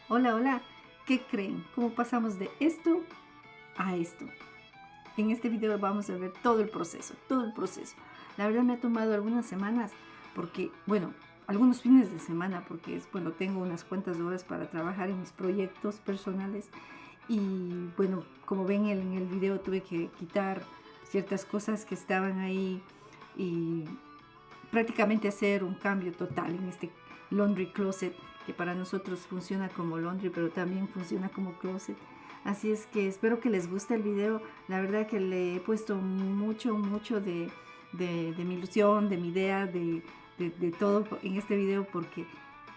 Hola, hola, ¿qué creen? ¿Cómo pasamos de esto a esto? En este video vamos a ver todo el proceso, todo el proceso. La verdad me ha tomado algunas semanas porque, bueno, algunos fines de semana porque es cuando tengo unas cuantas horas para trabajar en mis proyectos personales y bueno, como ven en el video tuve que quitar ciertas cosas que estaban ahí y prácticamente hacer un cambio total en este laundry closet que para nosotros funciona como laundry pero también funciona como closet. Así es que espero que les guste el video. La verdad que le he puesto mucho de mi ilusión, de mi idea, de todo en este video porque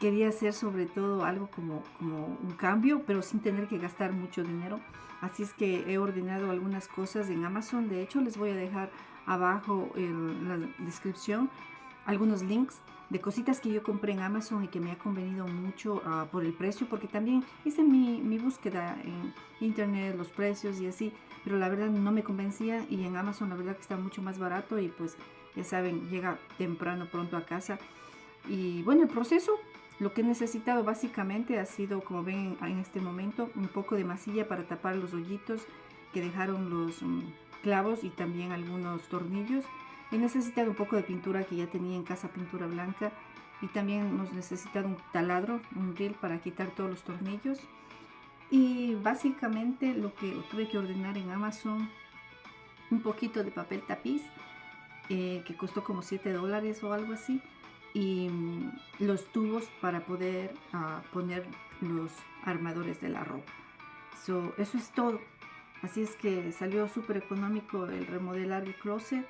quería hacer sobre todo algo como un cambio, pero sin tener que gastar mucho dinero. Así es que he ordenado algunas cosas en Amazon. De hecho, les voy a dejar abajo en la descripción algunos links de cositas que yo compré en Amazon y que me ha convenido mucho por el precio, porque también hice mi búsqueda en internet, los precios y así, pero la verdad no me convencía y en Amazon la verdad que está mucho más barato y pues ya saben, llega temprano, pronto a casa. Y bueno, el proceso, lo que he necesitado básicamente ha sido, como ven en este momento, un poco de masilla para tapar los hoyitos que dejaron los clavos y también algunos tornillos. He necesitado un poco de pintura que ya tenía en casa, pintura blanca, y también hemos necesitado un taladro, un drill para quitar todos los tornillos. Y básicamente lo que tuve que ordenar en Amazon, un poquito de papel tapiz, que costó como $7 o algo así, y los tubos para poder poner los armadores de la ropa. Eso es todo. Así es que salió súper económico el remodelar el closet.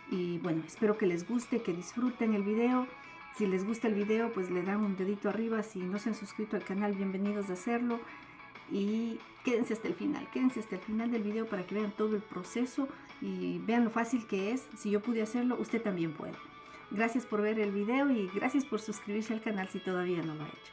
Y bueno, espero que les guste, que disfruten el video. Si les gusta el video, pues le dan un dedito arriba. Si no se han suscrito al canal, bienvenidos a hacerlo. Y quédense hasta el final del video para que vean todo el proceso y vean lo fácil que es. Si yo pude hacerlo, usted también puede. Gracias por ver el video y gracias por suscribirse al canal si todavía no lo ha hecho.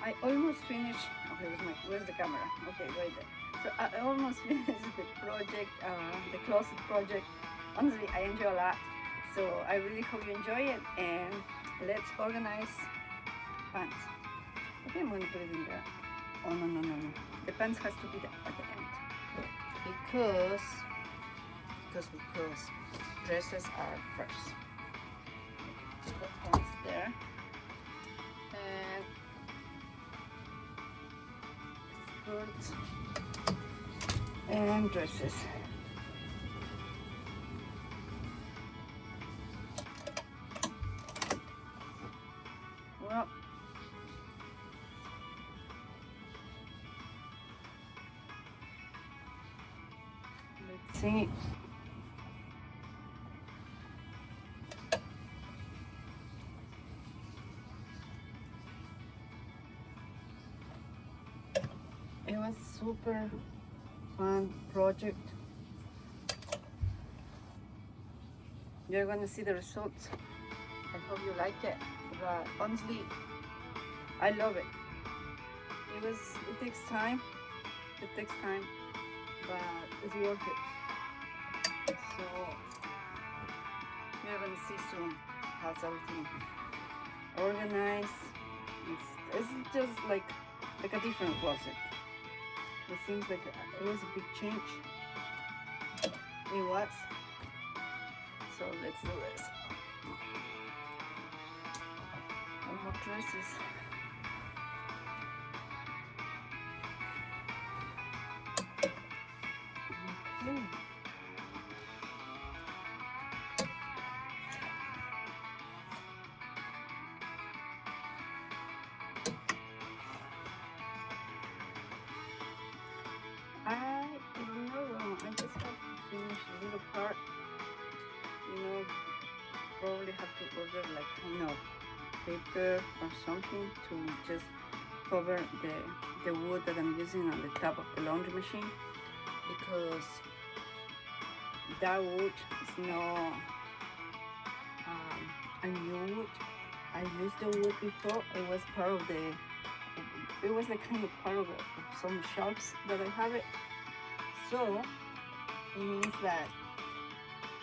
I almost finished. Okay, where's the camera? Okay, right there. So I almost finished the project, the closet project. Honestly, I enjoy a lot. So I really hope you enjoy it, and let's organize pants. Okay, I'm gonna put it in there. Oh no. The pants has to be at the end because dresses are first. Put pants there. And skirts and dresses. Well, let's see. It was super fun project. You're gonna see the results. I hope you like it. But honestly, I love it. It takes time. It takes time, but it's worth it. So you're gonna see soon how's everything organized. It's just like a different closet. It seems like it was a big change. It was. So let's do this. More dresses. Okay. I don't know. I just have to finish a little part. Probably have to order like kind of paper or something to just cover the wood that I'm using on the top of the laundry machine, because that wood is not a new wood. I used the wood before. It was part of it was like kind of part of some shelves that I have it. So it means that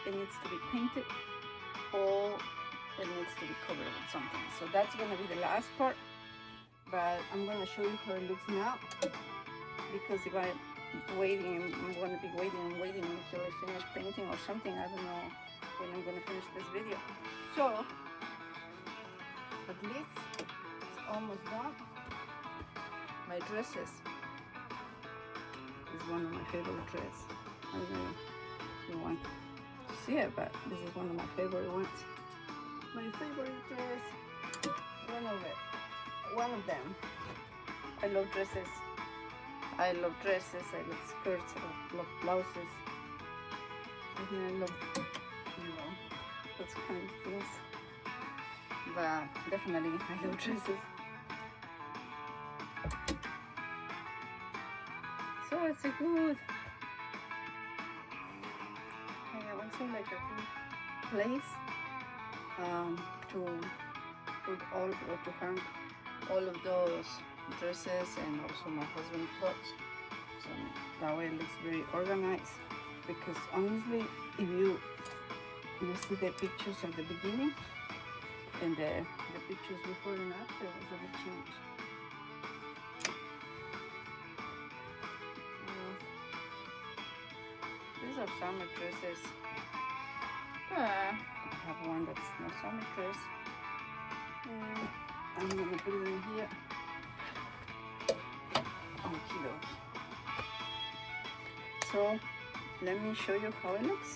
it needs to be painted or it needs to be covered with something. So that's gonna be the last part, but I'm gonna show you how it looks now, because if I'm gonna be waiting until I finish painting or something. I don't know when I'm gonna finish this video. So at least it's almost done. My dresses is one of my favorite dresses. I don't know if you want to see it, but this is one of my favorite ones. My favorite dress, one of them. I love dresses. I love skirts, I love blouses. I love, those kind of things. But definitely, I love dresses. So it's a good, also like a good place to put to hang all of those dresses and also my husband's clothes. So that way it looks very organized, because honestly, if you see the pictures at the beginning and the pictures before and after, it's a big change. These are summer dresses. I have one that's not summer dress. And I'm gonna put it in here. Okie dokie. So let me show you how it looks.